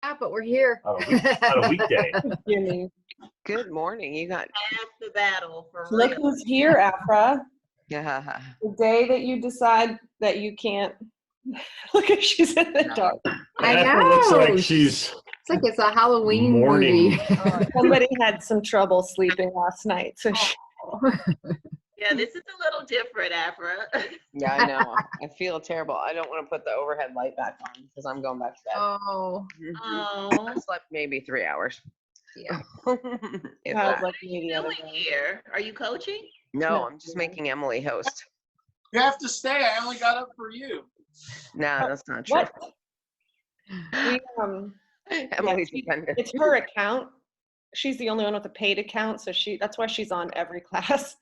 Yeah, but we're here. On a weekday. Jimmy. Good morning. You got Half the battle for Look real. who's here, Afra. yeah. The day that you decide that you can't. Look at she's in the dark. I Afra looks like know. she's It's like it's a Halloween mourning. movie. Somebody had some trouble sleeping last night, so she, Yeah, this is a little different, Afra. Yeah, I know. I feel terrible. I don't want to put the overhead light back on because I'm going back to bed. Oh, Mhm. Oh, I slept maybe 3 hours. yeah. If Kyle that. like me the other doing day. here? Are you coaching? No, I'm just making Emily host. You have to stay. I only got up for you. No, that's not true. What? We, Emily's she- dependent. it's her account. She's the only one with a paid account, so that's why she's on every class.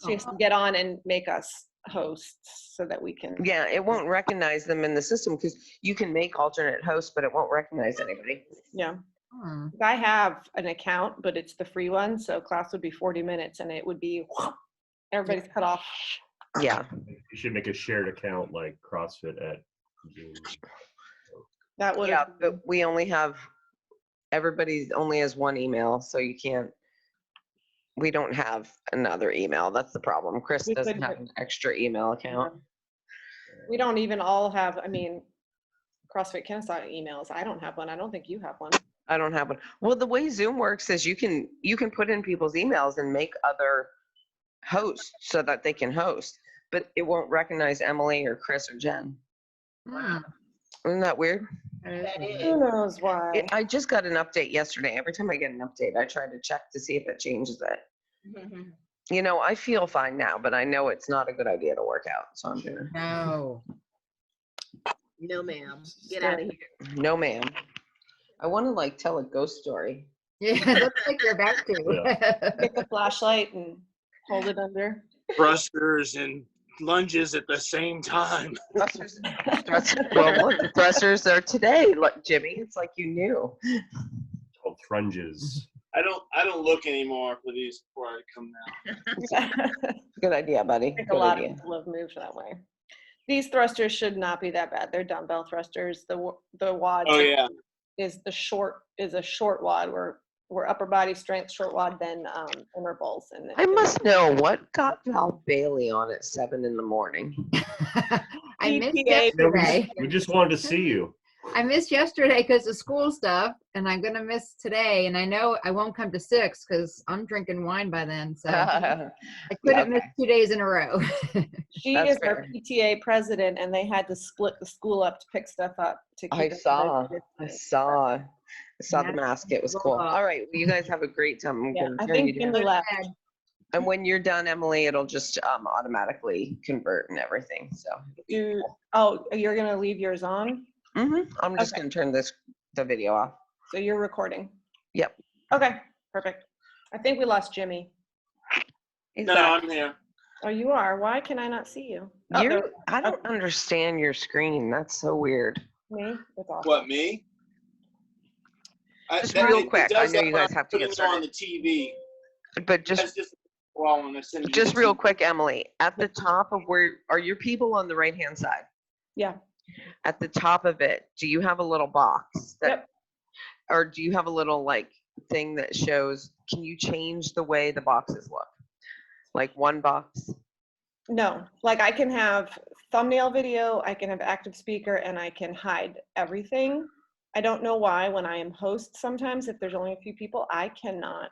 She has to get on and make us hosts so that we can. Yeah, it won't recognize them in the system because you can make alternate hosts, but it won't recognize anybody. Yeah. Hmm. I have an account, but it's the free one, so class would be 40 minutes, and it would be everybody's cut off. Yeah. You should make a shared account like CrossFit at Zoom. That would. Yeah, but we only have, everybody only has one email, so you can't, we don't have another email. That's the problem. Chris We doesn't couldn't have an extra email account. We don't even all have. I mean, CrossFit Kennesaw emails. I don't have one. I don't think you have one. I don't have one. Well, the way Zoom works is you can put in people's emails and make other hosts so that they can host, but it won't recognize Emily or Chris or Jen. Hmm. Isn't that weird? That is. Who knows why? I just got an update yesterday. Every time I get an update, I try to check to see if it changes it. Mhm. You know, I feel fine now, but I know it's not a good idea to work out. So I'm doing No. No, ma'am. Get out of here. no, ma'am. I want to like tell a ghost story. Yeah, it looks like you're about to. Get the flashlight and hold it under. Thrusters and lunges at the same time. Thrusters. Well, look, the thrusters are today. Look, Jimmy, it's like you knew. It's called Thrunges. I don't look anymore for these before I come down. Good idea, buddy. I think a Good lot idea. of people have moved that way. These thrusters should not be that bad. They're dumbbell thrusters. The wad Oh yeah. is a short wad. We're upper body strength short wad, then intervals. And I must know what got Val Bailey on at 7 in the morning. I missed EPA. yesterday. We just wanted to see you. I missed yesterday because of school stuff, and I'm gonna miss today. And I know I won't come to 6 because I'm drinking wine by then, so I couldn't miss 2 days in a row. She That's is our fair. PTA president, and they had to split the school up to pick stuff up. To I keep it saw distanced. the mask. It was cool. All right, well, you guys have a great time. I'm Yeah, gonna I turn think you Jimmy down. left. And when you're done, Emily, it'll just automatically convert and everything. So You're gonna leave yours on, I'm just Okay. gonna turn the video off. so you're recording. Yep. Okay, perfect. I think we lost Jimmy. Is No, that- I'm here. Oh, you are. Why can I not see you? Oh, I don't understand your screen. That's so weird. me. That's awesome. What, me? Just real quick, I know you guys have to get Putting on started. the TV. But That's just well, when I send you just the real TV. quick, Emily, at the top of where are your people on the right hand side? Yeah. At the top of it, do you have a little box that, Yep. or do you have a little like thing that shows, can you change the way the boxes look? Like one box? No, like I can have thumbnail video, I can have active speaker, and I can hide everything. I don't know why when I am host sometimes, if there's only a few people, I cannot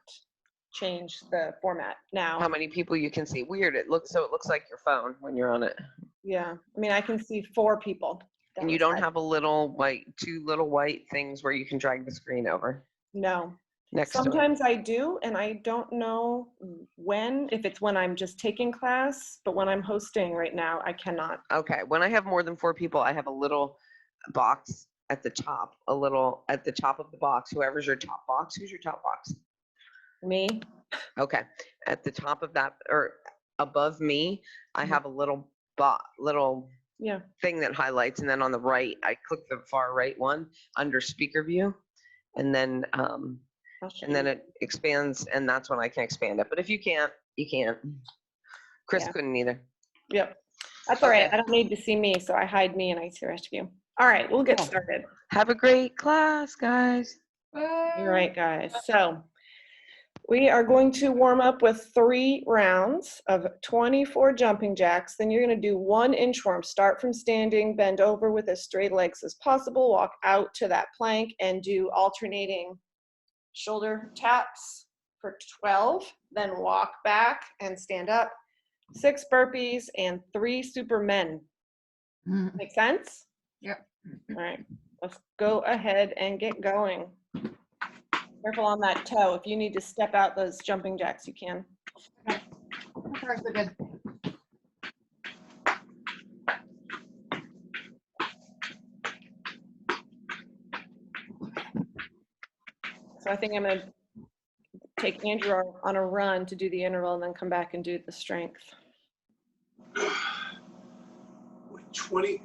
change the format now. How many people you can see? Weird. It looks like your phone when you're on it. Yeah, I mean, I can see 4 people. And you don't have a little white, 2 little white things where you can drag the screen over No. next to it. Sometimes I do, and I don't know when, if it's when I'm just taking class, but when I'm hosting right now, I cannot. Okay, when I have more than 4 people, I have a little box at the top, at the top of the box. Whoever's your top box, who's your top box? Me? Okay, at the top of that or above me, I Mhm. have a little Yeah. thing that highlights, and then on the right, I click the far right one under speaker view, and then I'll show you. it expands, and that's when I can expand it. But if you can't, you can't. Chris Yeah. couldn't either. Yep. That's all right. Okay. I don't need to see me, so I hide me and I see the rest of you. All right, we'll get started. Have a great class, guys. All right, guys. So we are going to warm up with 3 rounds of 24 jumping jacks. Then you're going to do 1 inchworm. Start from standing, bend over with as straight legs as possible, walk out to that plank, and do alternating shoulder taps for 12. Then walk back and stand up. 6 burpees and 3 supermen. Make sense? Yep. All right, let's go ahead and get going. Careful on that toe. If you need to step out those jumping jacks, you can. Okay, so good. So I think I'm going to take Andrew on a run to do the interval and then come back and do the strength. Wait, 20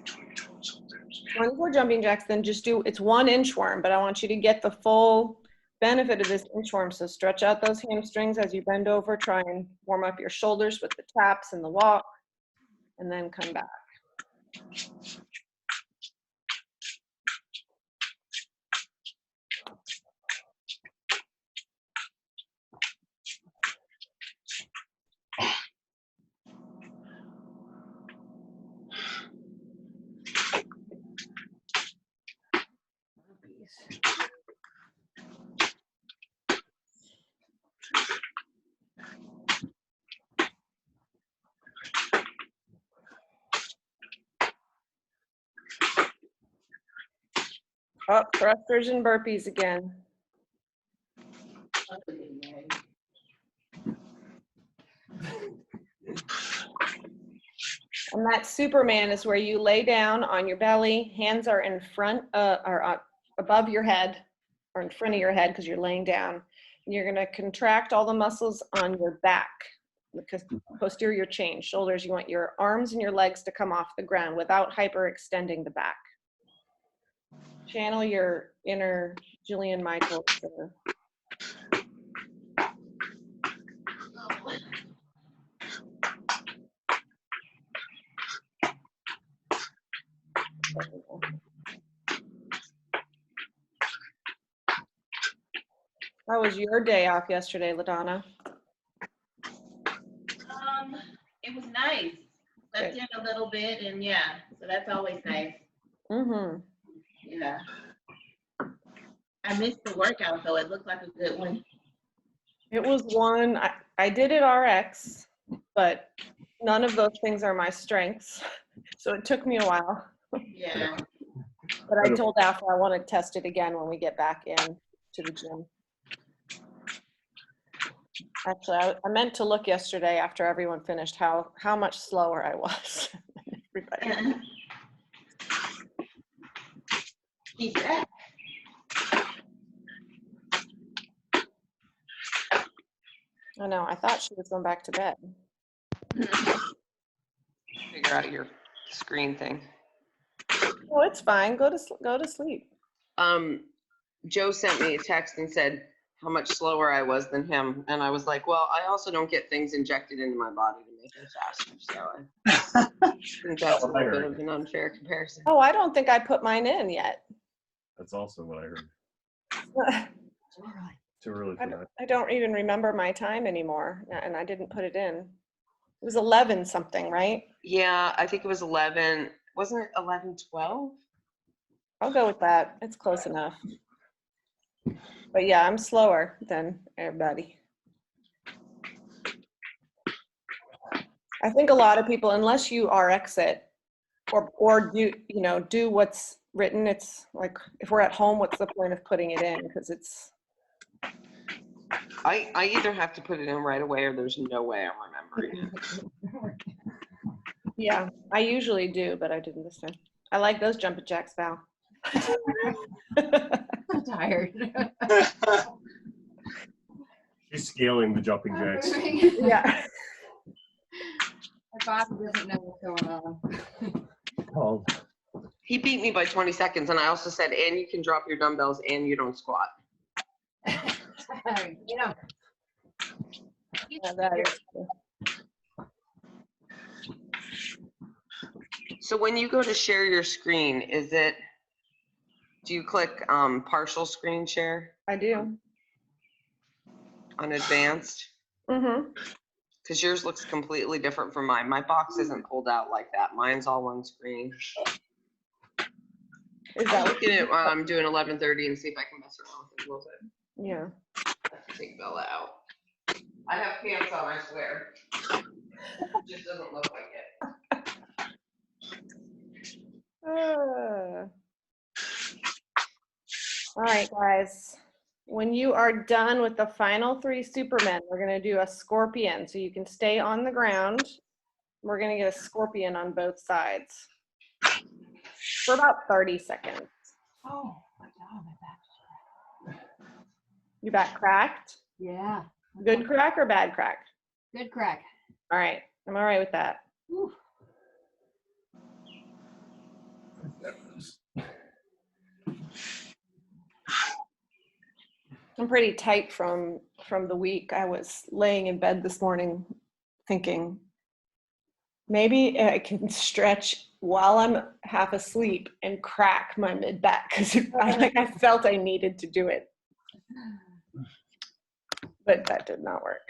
sometimes. 24 jumping jacks, then just do, it's 1 inchworm, but I want you to get the full benefit of this inchworm. So stretch out those hamstrings as you bend over, try and warm up your shoulders with the taps and the walk, and then come back. Up, thrusters and burpees again. And that Superman is where you lay down on your belly, hands are in front, above your head, or in front of your head because you're laying down. And you're gonna contract all the muscles on your back, because posterior chain, shoulders, you want your arms and your legs to come off the ground without hyperextending the back. Channel your inner Jillian Michaels. How was your day off yesterday, LaDonna? It was nice. Slept in a little bit, and yeah, so that's always nice. Mm-hmm. Yeah. I missed the workout, though. It looked like a good one. It was one, I did it RX, but none of those things are my strengths. So it took me a while. Yeah. But I told Alpha I want to test it again when we get back in to the gym. Actually, I meant to look yesterday after everyone finished how much slower I was than everybody. Keep that. I know, I thought she was going back to bed. Figure out your screen thing. Oh, it's fine. Go to sleep. Joe sent me a text and said how much slower I was than him. And I was like, well, I also don't get things injected into my body to make it faster. So I think that's a little bit of an unfair comparison. Oh, I don't think I put mine in yet. That's also what I heard. Too early for that. I don't even remember my time anymore, and I didn't put it in. It was 11 something, right? Yeah, I think it was 11. Wasn't it 11:12? I'll go with that. It's close enough. But yeah, I'm slower than everybody. I think a lot of people, unless you RX it or do what's written, it's like if we're at home, what's the point of putting it in? Because it's. I either have to put it in right away or there's no way I'm remembering it. Yeah, I usually do, but I didn't this time. I like those jumping jacks, Val. I'm tired. She's scaling the jumping jacks. Yeah. My body doesn't know what's going on. Oh, He beat me by 20 seconds, and I also said, and you can drop your dumbbells and you don't squat. You know. Yeah, that is true. So when you go to share your screen, do you click partial screen share I do. on advanced? Mm-hmm. Because yours looks completely different from mine. My box isn't pulled out like that. Mine's all one screen. Is I'll that look at it while I'm doing 11:30 and see if I can mess around with it a little bit. yeah. I have to take Bella out. I have pants on, I swear. It just doesn't look like it. All right, guys. When you are done with the final 3 Supermen, we're going to do a scorpion. So you can stay on the ground. We're going to get a scorpion on both sides for about 30 seconds. Oh my God, my back. You back cracked? Yeah. Good crack or bad crack? Good crack. All right. I'm all right with that. Whew. I'm pretty tight from the week. I was laying in bed this morning thinking maybe I can stretch while I'm half asleep and crack my mid back because I felt I needed to do it. But that did not work.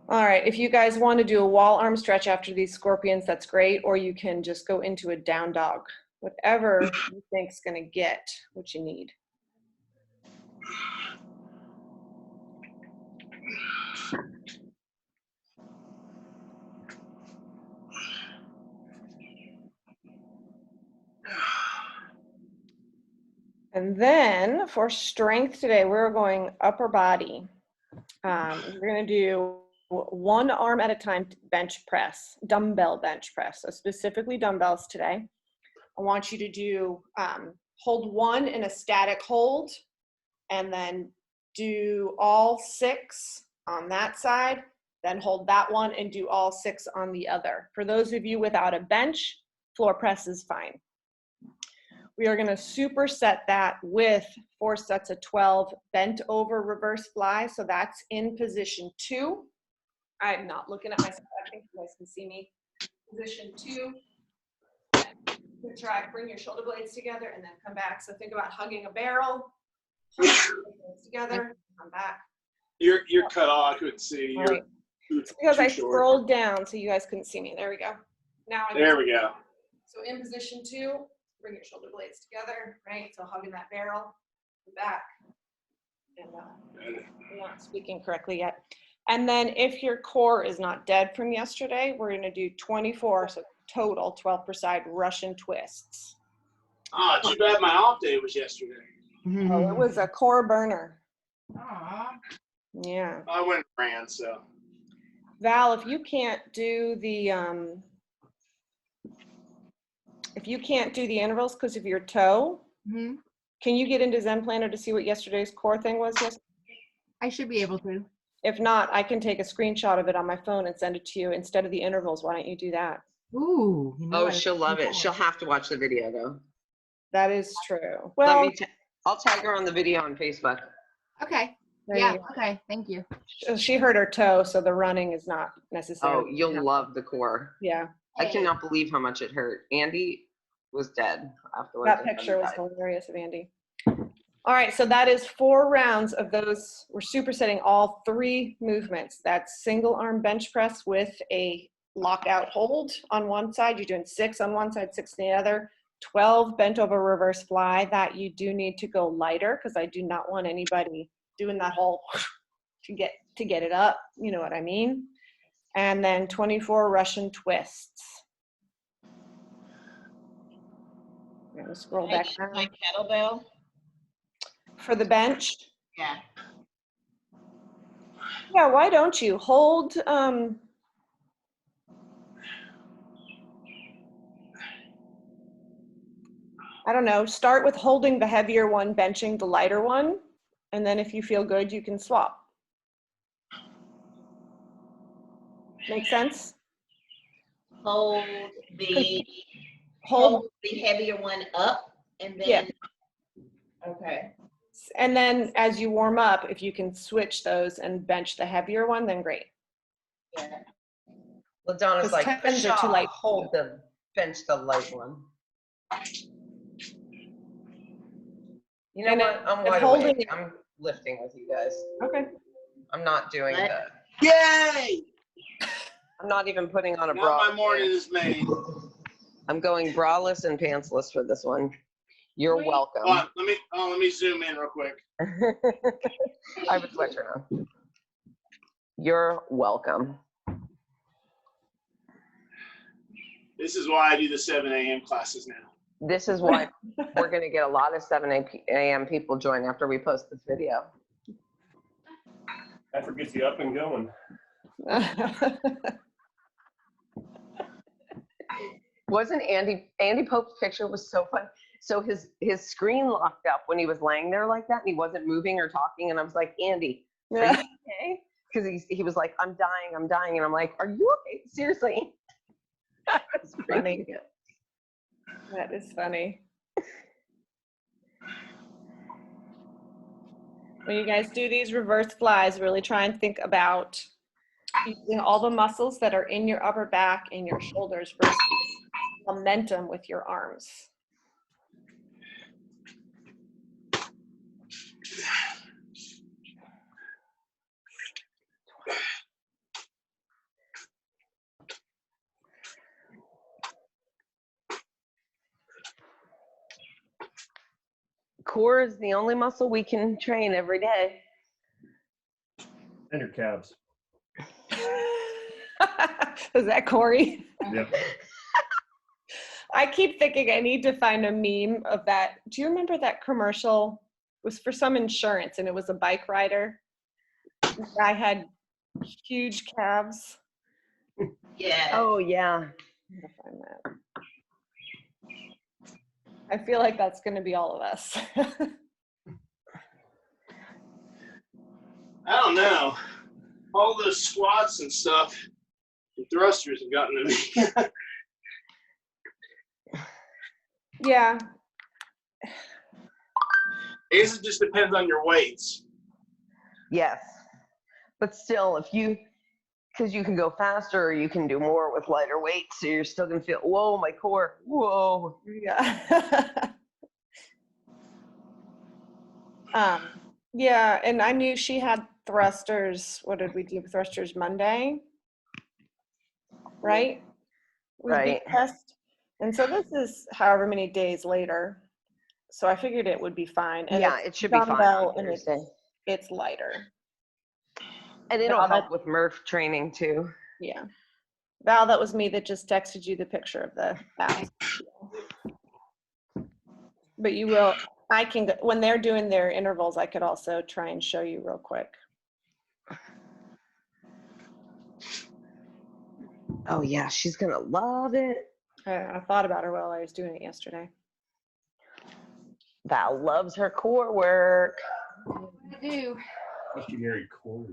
All right, if you guys want to do a wall arm stretch after these scorpions, that's great, or you can just go into a down dog. Whatever you think's going to get what you need. And then for strength today, we're going upper body. We're going to do 1 arm at a time bench press, dumbbell bench press. So specifically dumbbells today. I want you to do hold 1 in a static hold, and then do all 6 on that side, then hold that one and do all 6 on the other. For those of you without a bench, floor press is fine. We are going to superset that with 4 sets of 12 bent over reverse fly. So that's in position 2. I'm not looking at myself. I think you guys can see me. Position 2. Try, bring your shoulder blades together and then come back. So think about hugging a barrel. Hold your shoulder blades together. Come back. You're cut off. I couldn't see. All right. It's because I scrolled down so you guys couldn't see me. There we go. Now There we go. So in position 2, bring your shoulder blades together, right? So hugging that barrel, back. And I'm not speaking correctly yet. And then if your core is not dead from yesterday, we're going to do 24, so total 12 per side Russian twists. Oh, too bad my off day was yesterday. Oh, it was a core burner. Aw. Yeah. I went and ran, so. Val, if you can't do the intervals because of your toe, Mm-hmm. can you get into Zen Planner to see what yesterday's core thing was? I should be able to. If not, I can take a screenshot of it on my phone and send it to you instead of the intervals. Why don't you do that? Ooh. You know Oh, what? she'll love it. She'll have to watch the video though. That is true. Let Well, me I'll tag her on the video on Facebook. Okay. there Yeah. you go. Okay. Thank you. She hurt her toe, so the running is not necessary. Oh, you'll love the core. Yeah, I cannot believe how much it hurt. Andy was dead afterwards. that picture was hilarious of Andy. All right, so that is 4 rounds of those. We're supersetting all 3 movements. That's single arm bench press with a lockout hold on one side. You're doing 6 on one side, 6 on the other. 12 bent over reverse fly. That you do need to go lighter because I do not want anybody doing that whole to get it up. You know what I mean? And then 24 Russian twists. I'm gonna scroll back down. Like kettlebell. For the bench. Yeah. Yeah, why don't you hold I don't know, start with holding the heavier one, benching the lighter one, and then if you feel good, you can swap. Make sense? Hold Hold, the heavier one up and then. Yeah. Okay. and then as you warm up, if you can switch those and bench the heavier one, then great. Yeah. LaDonna's Because like, 10s are too "Pshaw, light." hold the bench, the light one. You know And what? I'm if wide holding awake. it- I'm lifting with you guys. Okay. I'm not doing What? that. Yay! I'm not even putting on a Now bra. my morning is made. I'm going braless and pantsless for this one. You're Wait. welcome. Let me zoom in real quick. I have a sweatshirt on. You're welcome. This is why I do the 7 a.m. classes now. This is why we're going to get a lot of 7 a.m. people join after we post this video. That gets you up and going. Wasn't Andy Pope's picture was so fun. So his screen locked up when he was laying there like that and he wasn't moving or talking. And I was like, Andy, are you okay? Because he was like, I'm dying. And I'm like, are you okay? Seriously. That was Funny. That is funny. When you guys do these reverse flies, really try and think about using all the muscles that are in your upper back and your shoulders versus momentum with your arms. Core is the only muscle we can train every day. And your calves. Is that Corey? Yep. I keep thinking I need to find a meme of that. Do you remember that commercial? It was for some insurance and it was a bike rider. The guy had huge calves. Yeah. Oh, yeah. I'm gonna find that. I feel like that's going to be all of us. I don't know. All those squats and stuff, the thrusters have gotten to me. Yeah. I guess it just depends on your weights. Yes. But still, because you can go faster or you can do more with lighter weights, so you're still going to feel, whoa, my core, whoa. Yeah. Yeah, and I knew she had thrusters. What did we do? Thrusters Monday, right? Was the Right. test. And so this is however many days later. So I figured it would be fine. And Yeah, it's it should be fine dumbbell on and Thursday. it's lighter. And it'll Val, help with Murph training too. Yeah. Val, that was me that just texted you the picture of the abs. But you will, I can, when they're doing their intervals, I could also try and show you real quick. Oh yeah, she's gonna love it. I thought about her while I was doing it yesterday. Val loves her core work. I do. Must be very cold.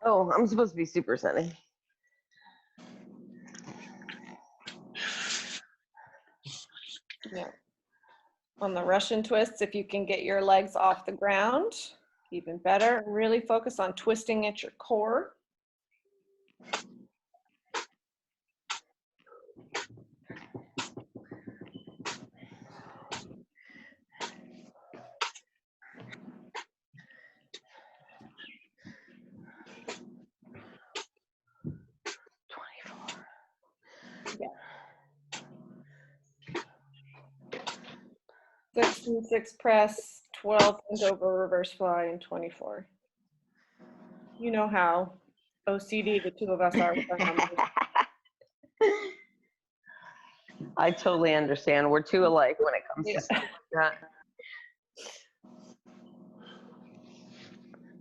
Oh, I'm supposed to be super sunny. Yeah. On the Russian twists, if you can get your legs off the ground, even better. Really focus on twisting at your core. Yeah. 6 and 6 press, 12 bent over reverse fly, and 24. You know how OCD the two of us are with our numbers. I totally understand. We're two alike when it comes to stuff like that.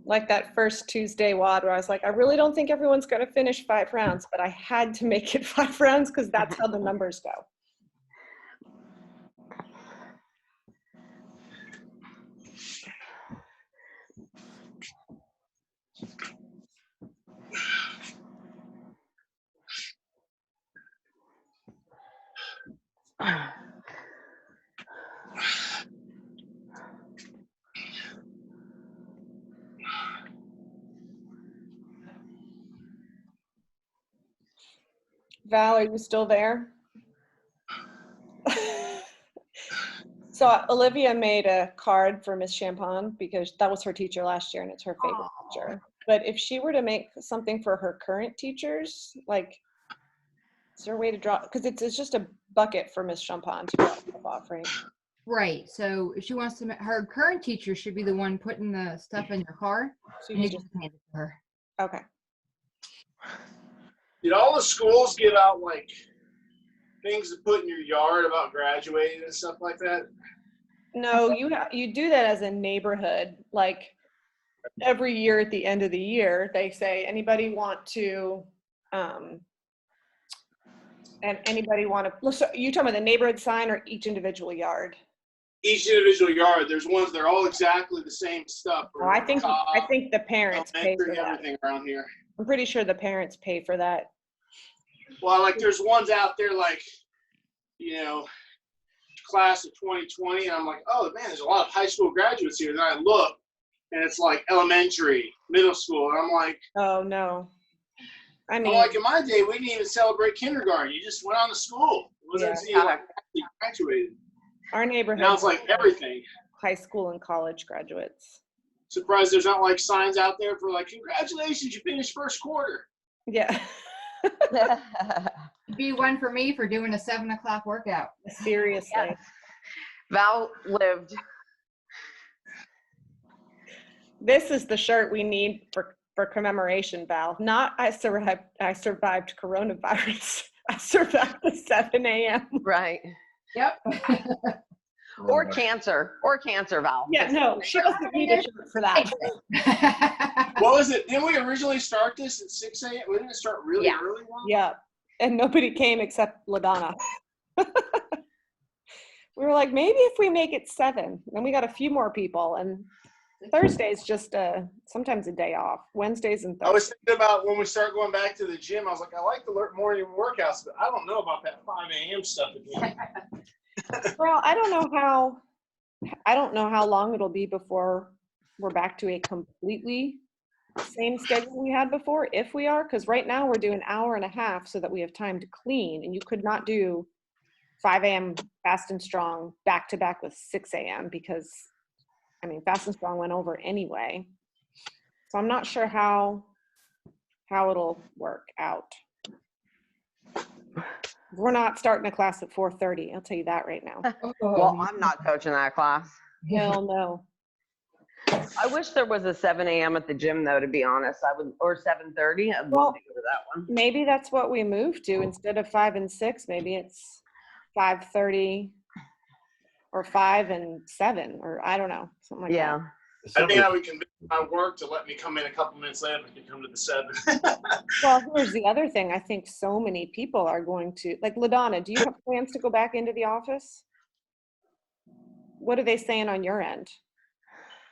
Like that first Tuesday WOD where I was like, I really don't think everyone's going to finish 5 rounds, but I had to make it 5 rounds because that's how the numbers go. Val, are you still there? So Olivia made a card for Miss Champagne because that was her teacher last year and it's her favorite teacher. But if she were to make something for her current teachers, like, is there a way to draw? Because it's just a bucket for Miss Champagne to draw a offering. Right. So if she wants to, her current teacher should be the one putting the stuff in your car. So And you you just, just hand it to her. okay. Did all the schools give out like things to put in your yard about graduating and stuff like that? No, you do that as a neighborhood. Like every year at the end of the year, they say, anybody want to, and anybody want to, so you talking about the neighborhood sign or each individual yard? Each individual yard, there's ones that are all exactly the same stuff. Oh, I think the parents pay for that. Everything around here. I'm pretty sure the parents pay for that. Well, like there's ones out there like, you know, class of 2020, and I'm like, oh man, there's a lot of high school graduates here. Then I look, and it's like elementary, middle school, and I'm like, Oh no. I I'm mean, like, in my day, we didn't even celebrate kindergarten. You just went on to school. It wasn't until you like actually graduated. our neighborhood. Now it's like everything. High school and college graduates. Surprised there's not like signs out there for like, congratulations, you finished first quarter. Yeah. Be one for me for doing a 7 o'clock workout. Seriously. Yes. Val lived. This is the shirt we need for commemoration, Val. Not I survived coronavirus. I survived the 7 a.m. Right. Yep. Or cancer, Val. Yeah, no, she doesn't need a shirt for that. What was it? Didn't we originally start this at 6 a.m.? We didn't start really early one? Yeah, and nobody came except LaDonna. We were like, maybe if we make it 7, then we got a few more people. And Thursday's just sometimes a day off. Wednesdays and I Thursdays. was thinking about when we start going back to the gym, I was like, I like the morning workouts, but I don't know about that 5 a.m. stuff again. Well, I don't know how long it'll be before we're back to a completely same schedule we had before, if we are, because right now we're doing an hour and a half so that we have time to clean, and you could not do 5 a.m. Fast and Strong back to back with 6 a.m. because, I mean, Fast and Strong went over anyway. So I'm not sure how it'll work out. We're not starting a class at 4:30. I'll tell you that right now. Well, I'm not coaching that class. Hell no. I wish there was a 7 a.m. at the gym, though, to be honest. I would, or 7:30. I'd love to go to that one. Maybe that's what we moved to instead of 5 and 6. Maybe it's 5:30 or 5 and 7, or I don't know, something like Yeah. I think I would convince my work to let me come in a couple minutes later if I could come to the 7. that. Well, here's the other thing. I think so many people are going to, like LaDonna, do you have plans to go back into the office? What are they saying on your end?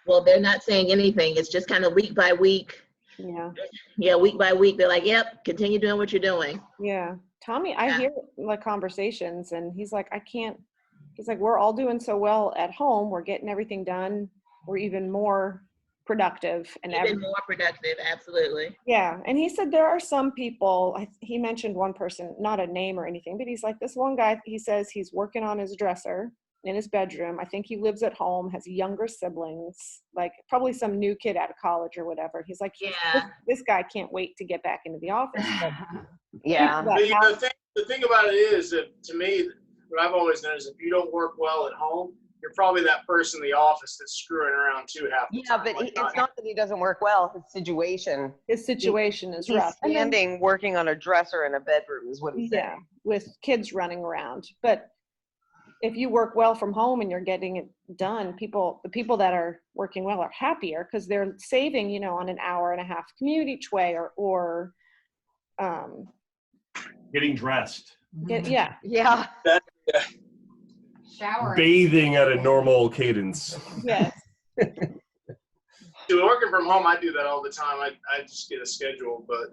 Well, they're not saying anything. It's just kind of week by week. Yeah. Yeah, week by week. They're like, yep, continue doing what you're doing. Yeah. Tommy, I Yeah. hear like conversations and he's like, he's like, we're all doing so well at home. We're getting everything done. We're even more productive and Even more productive, absolutely. Yeah, and he said there are some people, he mentioned one person, not a name or anything, but he's like, this one guy, he says he's working on his dresser in his bedroom. I think he lives at home, has younger siblings, like probably some new kid out of college or whatever. He's like, Yeah. this guy can't wait to get back into the office. But Yeah. The thing about it is that, to me, what I've always known is if you don't work well at home, you're probably that person in the office that's screwing around too half the Yeah, time. but Like, it's not that he doesn't work well. His situation. his situation is He's rough. And then- standing, working on a dresser in a bedroom is what he's yeah, saying. with kids running around. But if you work well from home and you're getting it done, the people that are working well are happier because they're saving, you know, on an hour and a half commute each way or Getting dressed, yeah. Yeah. Shower. Bathing at a normal cadence. Yes. So working from home, I do that all the time. I just get a schedule, but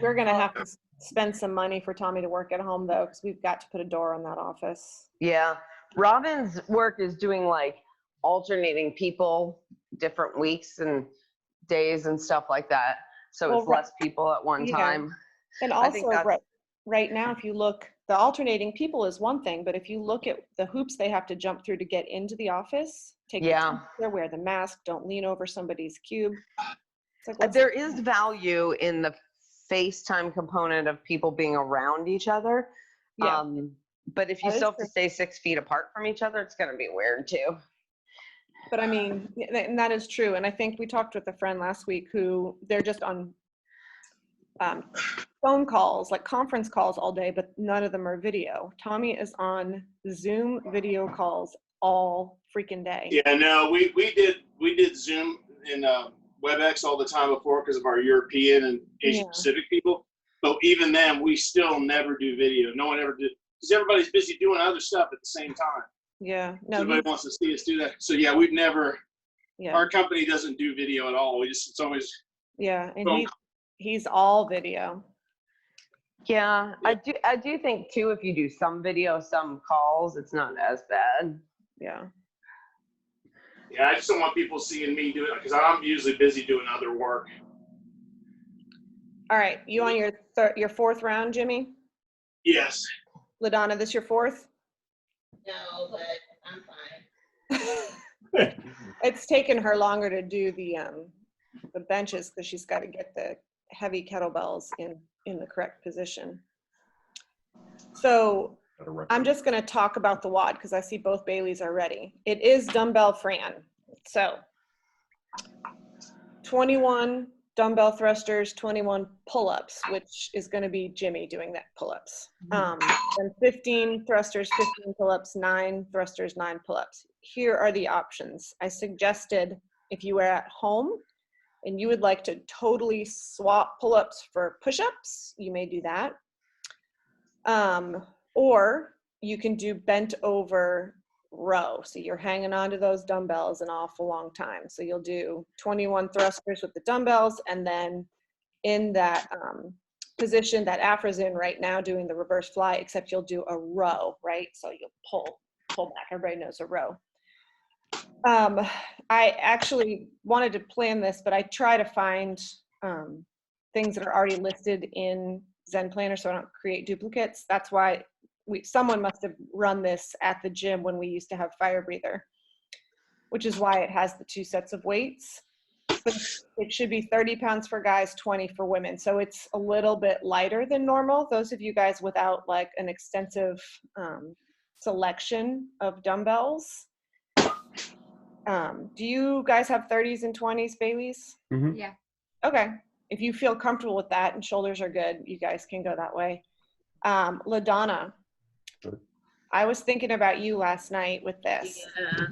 We're going to have to spend some money for Tommy to work at home though, because we've got to put a door on that office. Yeah. Robin's work is doing like alternating people different weeks and days and stuff like that. So Well, it's less people at one yeah. time. And I think also that's- right now, if you look, the alternating people is one thing, but if you look at the hoops they have to jump through to get into the office, take Yeah. the temperature, wear the mask, don't lean over somebody's cube. It's like, what's- There is value in the FaceTime component of people being around each other. Yeah. But if you That is still have true. to stay 6 feet apart from each other, it's going to be weird too. But I mean, and that is true. And I think we talked with a friend last week who they're just on phone calls, like conference calls all day, but none of them are video. Tommy is on Zoom video calls all freaking day. yeah, no, we did Zoom and WebEx all the time before because of our European and Asia Yeah. Pacific people. But even then, we still never do video. No one ever did because everybody's busy doing other stuff at the same time. Yeah. No, Nobody wants to see us do that. So yeah, we've never. yeah. Our company doesn't do video at all. It's always Yeah. And phone he's all video. Yeah, I do think too, if you do some video, some calls, it's not as bad. Yeah. Yeah, I just don't want people seeing me do it because I'm usually busy doing other work. All right. You on your fourth round, Jimmy? Yes. LaDonna, this your fourth? No, but I'm fine. It's taken her longer to do the benches because she's got to get the heavy kettlebells in the correct position. So I'm just going to talk about the WOD because I see both Baileys are ready. It is dumbbell Fran. So 21 dumbbell thrusters, 21 pull-ups, which is going to be Jimmy doing that pull-ups. Then 15 thrusters, 15 pull-ups, 9 thrusters, 9 pull-ups. Here are the options. I suggested if you were at home and you would like to totally swap pull-ups for push-ups, you may do that. Or you can do bent over row. So you're hanging onto those dumbbells an awful long time. So you'll do 21 thrusters with the dumbbells, and then in that position that Afra's in right now doing the reverse fly, except you'll do a row, right? So you'll pull back. Everybody knows a row. I actually wanted to plan this, but I try to find things that are already listed in Zen Planner so I don't create duplicates. That's why someone must have run this at the gym when we used to have Fire Breather, which is why it has the 2 sets of weights. But it should be 30 pounds for guys, 20 for women. So it's a little bit lighter than normal. Those of you guys without like an extensive selection of dumbbells. Do you guys have 30s and 20s, Baileys? Mhm. Yeah. Okay. If you feel comfortable with that and shoulders are good, you guys can go that way. LaDonna, Sure. I was thinking about you last night with this. Yeah,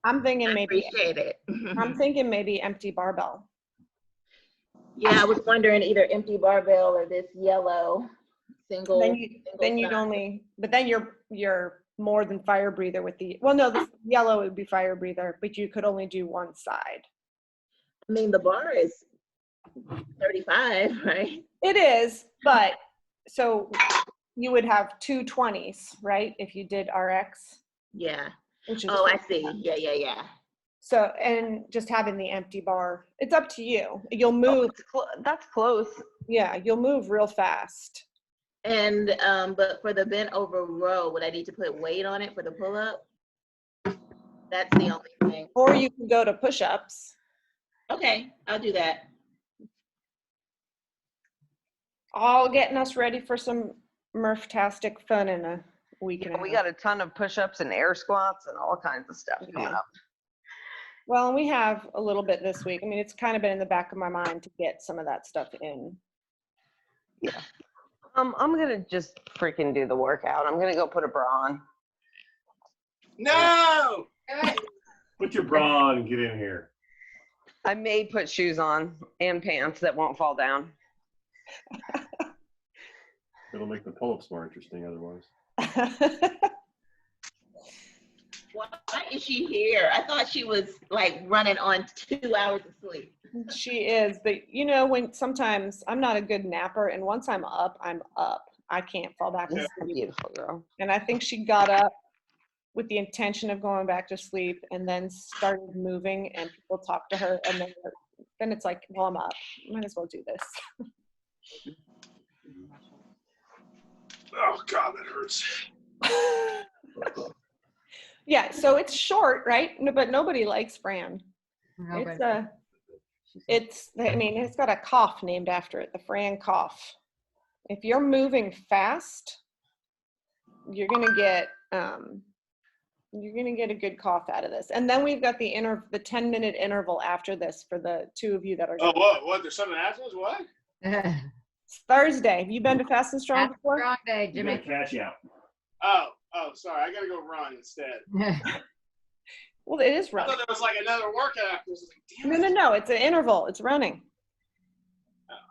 I'm thinking I maybe appreciate it. I'm thinking maybe empty barbell. Yeah, I was wondering either empty barbell or this yellow single. Then you'd side. only, but then you're more than Fire Breather with the, well, no, the yellow would be Fire Breather, but you could only do one side. I mean, the bar is 35, right? It is, but so you would have 2 20s, right? If you did RX, Yeah. which is Oh, I see. Yeah. so, and just having the empty bar, it's up to you. You'll Oh, move, that's close. yeah, you'll move real fast. And but for the bent over row, would I need to put weight on it for the pull up? That's the only thing. Or you can go to push-ups. Okay, I'll do that. All getting us ready for some Murph-tastic fun in a week and a half. We got a ton of push-ups and air squats and all kinds of stuff coming Yeah. up. Well, and we have a little bit this week. I mean, it's kind of been in the back of my mind to get some of that stuff in. I'm gonna just freaking do the workout. I'm gonna go put a bra on. No. Put your bra on and get in here. I may put shoes on and pants that won't fall down. It'll make the pull-ups more interesting otherwise. Why is she here? I thought she was like running on 2 hours of sleep. She is, but you know, when sometimes I'm not a good napper, and once I'm up, I'm up. I can't fall back to sleep. Beautiful girl. And I think she got up with the intention of going back to sleep and then started moving, and people talked to her, and then it's like, well, I'm up. Might as well do this. Oh God, that hurts. Yeah, so it's short, right? No, but nobody likes Fran. Nobody. I mean, it's got a cough named after it, the Fran cough. If you're moving fast, you're gonna get a good cough out of this. And then we've got the 10-minute interval after this for the two of you that are. Oh, what? There's something after this? What? It's Thursday. Have you been to Fast and Strong before? Strong day, You gotta Jimmy. cash out. Oh, sorry. I gotta go run instead. Well, it is I running. thought there was like another workout after this. I was like, damn it. No. It's an interval. It's running.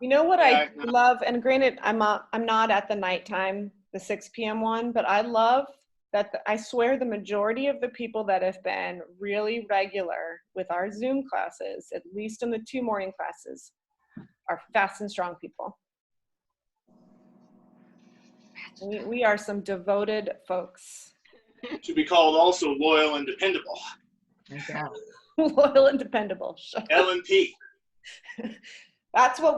You know what Yeah, I love, and granted, I'm not at the nighttime, the 6 p.m. one, but I love that I swear the majority of the people that have been really regular with our Zoom classes, at least in the 2 morning classes, are Fast and Strong people. We are some devoted folks. To be called also loyal and dependable. Okay. Loyal and dependable. L&P. That's what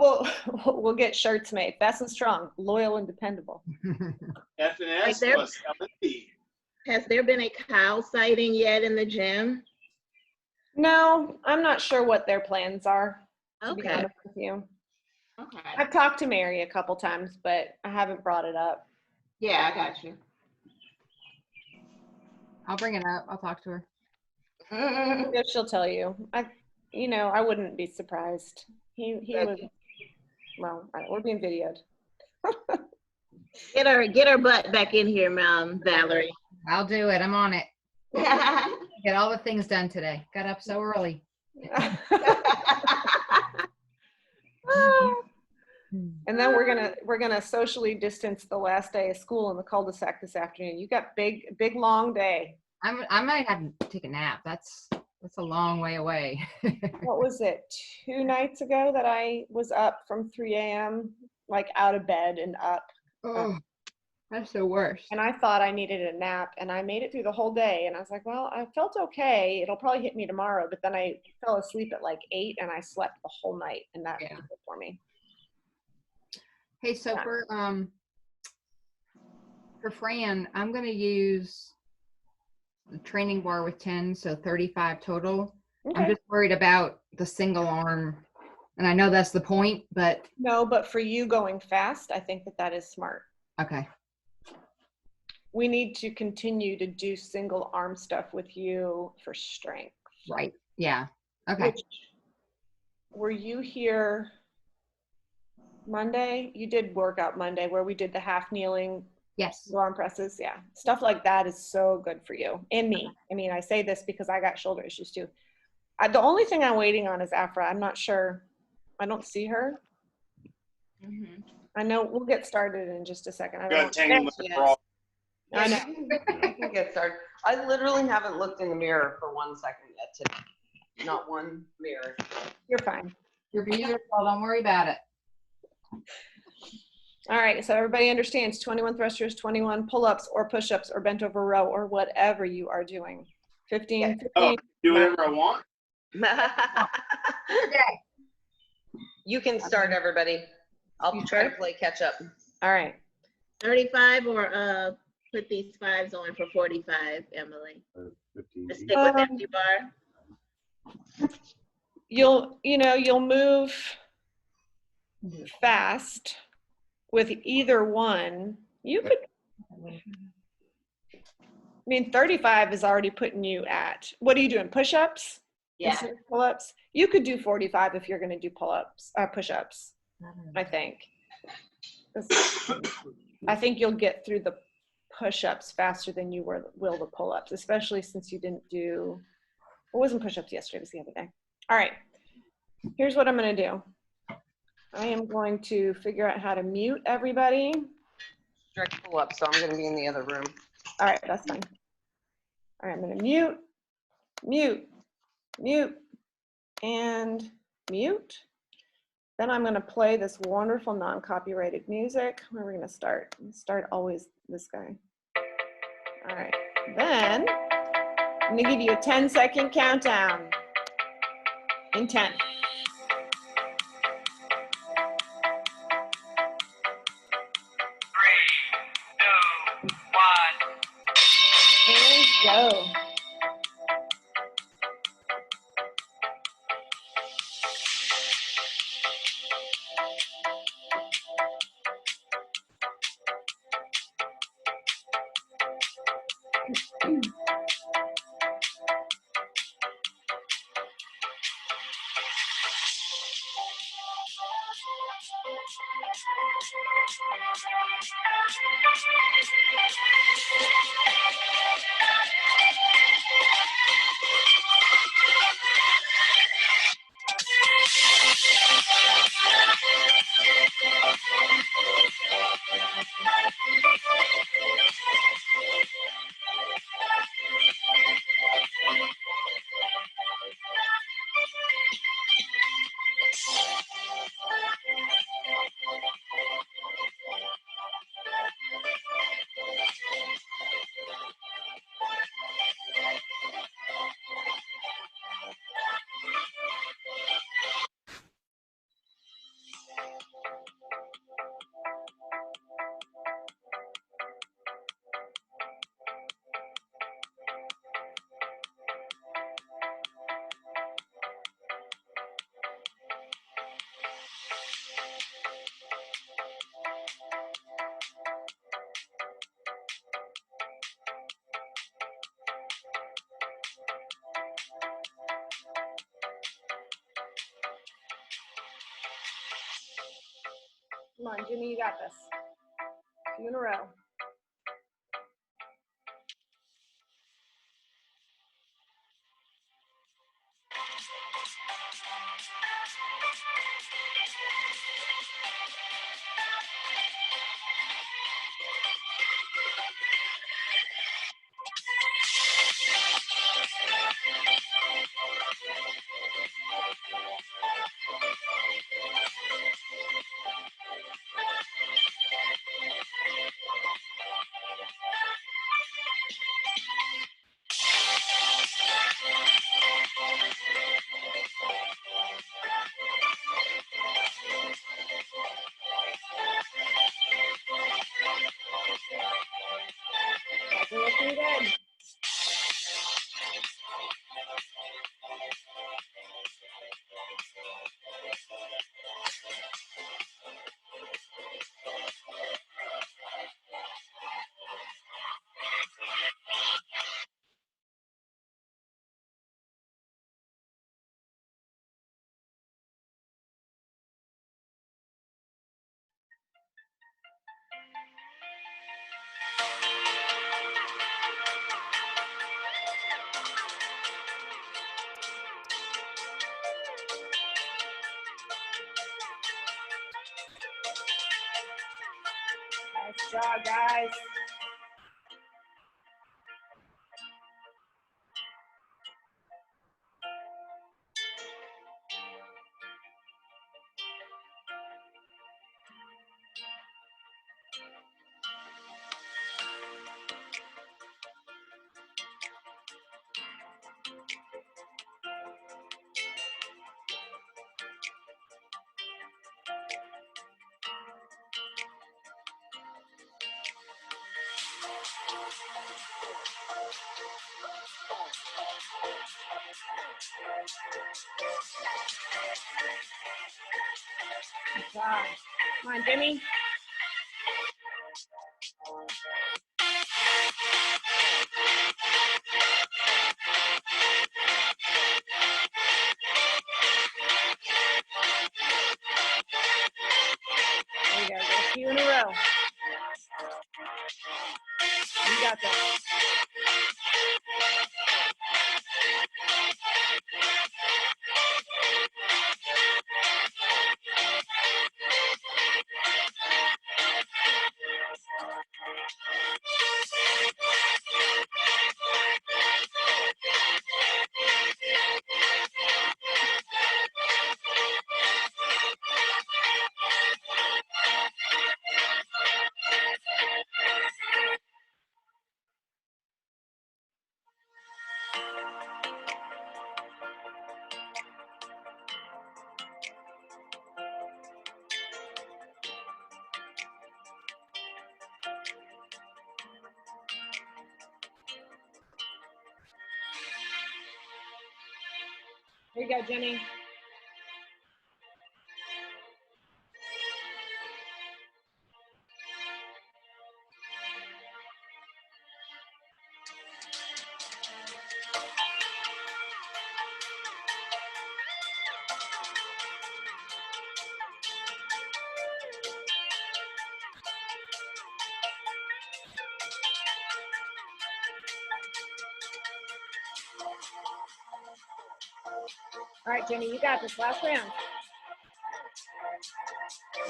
we'll get shirts made. Fast and Strong, loyal and dependable. F&S Right there. plus L&P. Has there been a cow sighting yet in the gym? No, I'm not sure what their plans are, to be Okay. honest with you. Okay. I've talked to Mary a couple times, but I haven't brought it up. Yeah, I got you. I'll bring it up. I'll talk to her. If she'll tell you. I wouldn't be surprised. He was, well, we're being videoed. Get her butt back in here, Valerie. I'll do it. I'm on it. Get all the things done today. Got up so early. And then we're gonna socially distance the last day of school in the cul-de-sac this afternoon. You got big long day. I might have to take a nap. That's a long way away. What was it, 2 nights ago that I was up from 3 a.m., like out of bed and up. Oh, that's the worst. And I thought I needed a nap, and I made it through the whole day. And I was like, well, I felt okay. It'll probably hit me tomorrow. But then I fell asleep at like 8, and I slept the whole night, and that was good for me. Hey, so for Fran, I'm going to use the training bar with 10, so 35 total. Okay. I'm just worried about the single arm, and I know that's the point, but No, but for you going fast, I think that is smart. okay. We need to continue to do single arm stuff with you for strength. Right. Yeah. Okay. Were you here Monday? You did workout Monday where we did the half kneeling Yes. arm presses. Yeah. Stuff like that is so good for you and me. I mean, I say this because I got shoulder issues too. The only thing I'm waiting on is Afra. I'm not sure. I don't see her. Mhm. I know we'll get started in just a second. I Got don't tangled with the bra. I know. I can get started. I literally haven't looked in the mirror for 1 second yet today. Not one mirror. You're fine. You're beautiful. Don't worry about it. All right, so everybody understands 21 thrusters, 21 pull-ups or push-ups or bent over row or whatever you are doing. 15, 15. Oh, do whatever I want. You can start, everybody. I'll try to play catch up. All right. 35 or put these 5s on for 45, Emily. 15. Just stick with empty bar. You'll move fast with either one. You could, I mean, 35 is already putting you at, what are you doing, push-ups? Yeah. Instead of pull-ups? You could do 45 if you're gonna do pull-ups, push-ups, I think. 'Cause I think you'll get through the push-ups faster than you will the pull-ups, especially since you didn't do, it wasn't push-ups yesterday, it was the other day. All right, here's what I'm gonna do. I am going to figure out how to mute everybody. Strict pull-up, so I'm gonna be in the other room. All right, that's fine. All right, I'm gonna mute, mute, mute, and mute. Then I'm gonna play this wonderful non-copyrighted music. Where are we gonna start? Start always this guy. All right, then I'm gonna give you a 10-second countdown. In 10. And go. Come on, Jimmy, you got this. 2 in a row. That's looking good. Nice job, guys. Good job. Come on, Jimmy. There you go. Go 2 in a row. You got this. Here you go, Jenny. All right, Jenny, you got this. Last round.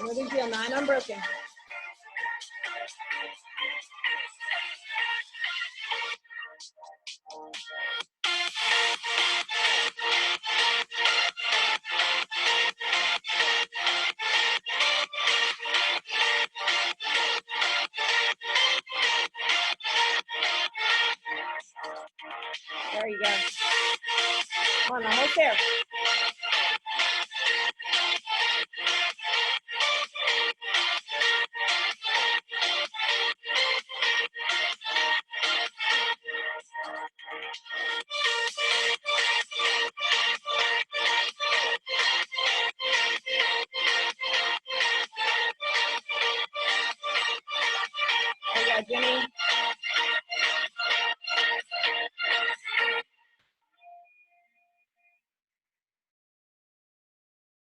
No big deal. 9 unbroken. There you go. Come on, almost there. There you go, Jenny.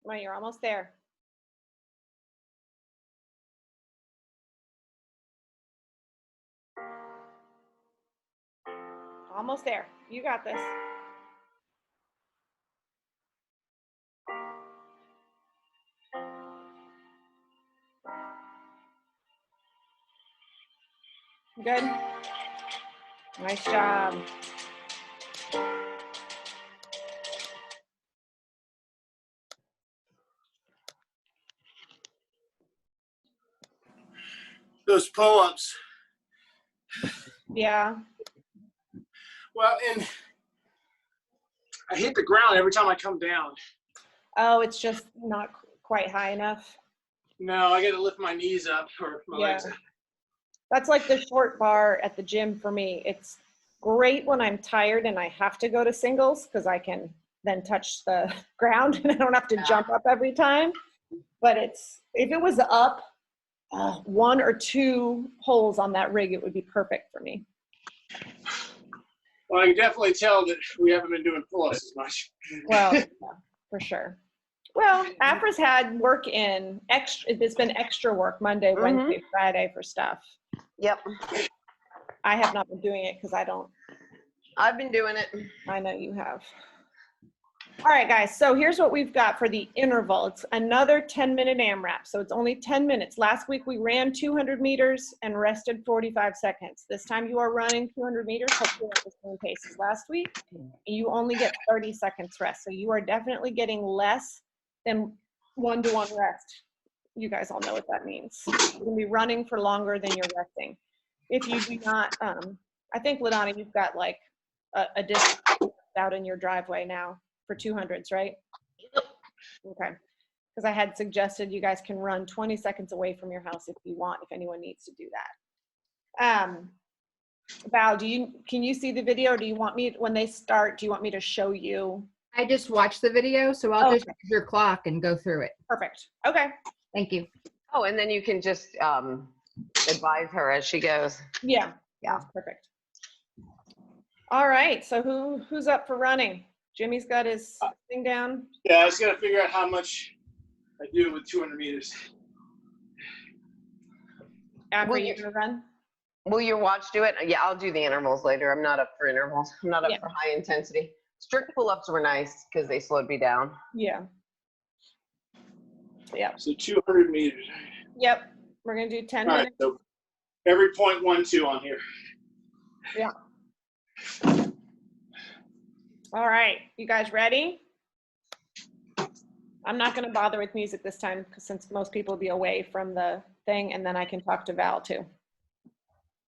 Come on, you're almost there. Almost there. You got this. Good. Nice job. Those pull-ups. Yeah. Well, and I hit the ground every time I come down. Oh, it's just not quite high enough. No, I got to lift my knees up or my legs up. That's like the short bar at the gym for me. It's great when I'm tired and I have to go to singles because I can then touch the ground and I don't have to jump up every time. But it's, if it was up 1 or 2 holes on that rig, it would be perfect for me. Well, I can definitely tell that we haven't been doing pull-ups as much. Well, yeah, for sure. Well, Afra's had work in extra, it's been extra work Monday, Wednesday, Friday for stuff. Yep. I have not been doing it because I don't. I've been doing it. I know you have. All right, guys. So here's what we've got for the interval. It's another 10-minute AMRAP. So it's only 10 minutes. Last week we ran 200 meters and rested 45 seconds. This time you are running 200 meters, hopefully at the same pace as last week. And you only get 30 seconds rest. So you are definitely getting less than 1-to-1 rest. You guys all know what that means. You're going to be running for longer than you're resting. If you do not, I think, LaDonna, you've got like a disc out in your driveway now for 200s, right? Yep. Okay. Because I had suggested you guys can run 20 seconds away from your house if you want, if anyone needs to do that. Val, can you see the video? Or do you want me, when they start, do you want me to show you? I just watched the video, so I'll just use your clock and go through it. Perfect. Okay. Thank you. Oh, and then you can just advise her as she goes. Yeah. Yeah. That's perfect. All right. So who's up for running? Jimmy's got his thing down. Yeah, I just got to figure out how much I do with 200 meters. After you're going to run? Will your watch do it? Yeah, I'll do the intervals later. I'm not up for intervals. I'm not up Yeah. for high intensity. Strict pull-ups were nice because they slowed me down. Yeah. Yep. So 200 meters. Yep. We're gonna do 10 All right, minutes. so every 0.12 on here. Yeah. All right, you guys ready? I'm not gonna bother with music this time since most people will be away from the thing, and then I can talk to Val too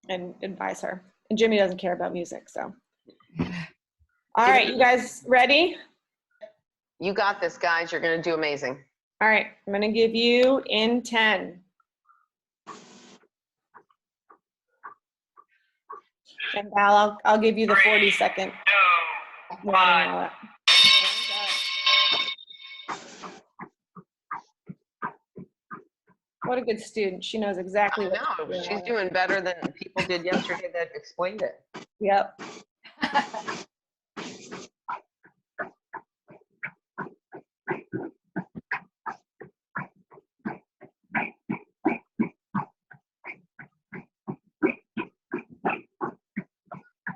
and advise her. And Jimmy doesn't care about music, so. All right, you guys ready? You got this, guys. You're going to do amazing. All right, I'm gonna give you in 10. And Val, I'll give you the 40-second warning. All that. What a good student. She knows exactly I what know. to do. She's doing better than people did yesterday that explained it. Yep.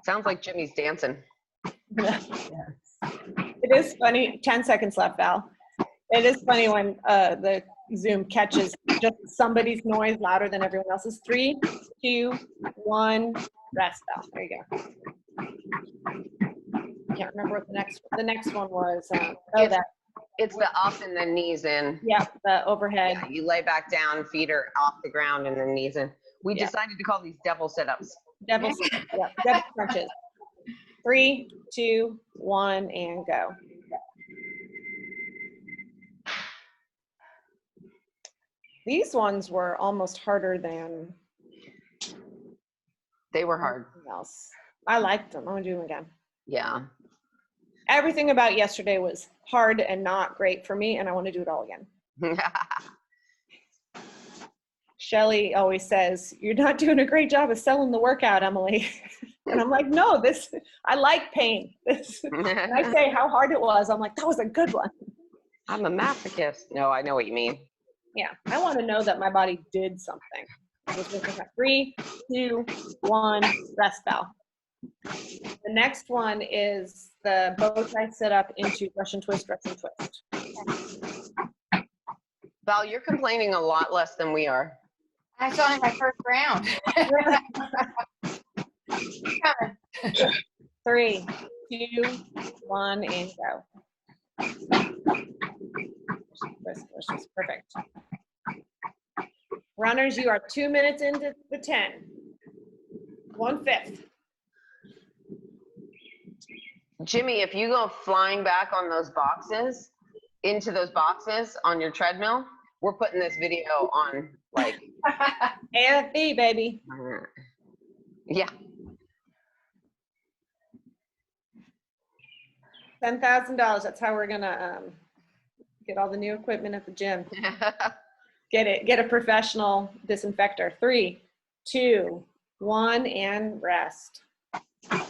Sounds like Jimmy's dancing. It is funny. 10 seconds left, Val. It is funny when the Zoom catches just somebody's noise louder than everyone else's. 3, 2, 1, rest, Val. There you go. Can't remember what the next one was. It's the up and then knees in. Yeah, the overhead. Yeah, you lay back down, feet are off the ground, and then knees in. We Yeah. decided to call these devil sit-ups. Devil crunches. 3, 2, 1, and go. These ones were almost harder than They were hard. anything else. I liked them. I'm gonna do them again. Yeah. Everything about yesterday was hard and not great for me, and I want to do it all again. Shelly always says, "You're not doing a great job of selling the workout, Emily." And I'm like, "No, I like pain." And I say how hard it was. I'm like, "That was a good one." I'm a masochist. No, I know what you mean. Yeah, I want to know that my body did something. I was looking at 3, 2, 1, rest, Val. The next one is the bow tie sit up into Russian twist, Russian twist. Val, you're complaining a lot less than we are. I saw in my first round. 3, 2, 1, and go. Twist, perfect. Runners, you are 2 minutes into the 10. 1/5. Jimmy, if you go flying back on those boxes, into those boxes on your treadmill, we're putting this video on, like, AFB, baby. yeah. $10,000. That's how we're gonna get all the new equipment at the gym. Get a professional disinfector. 3, 2, 1, and rest. I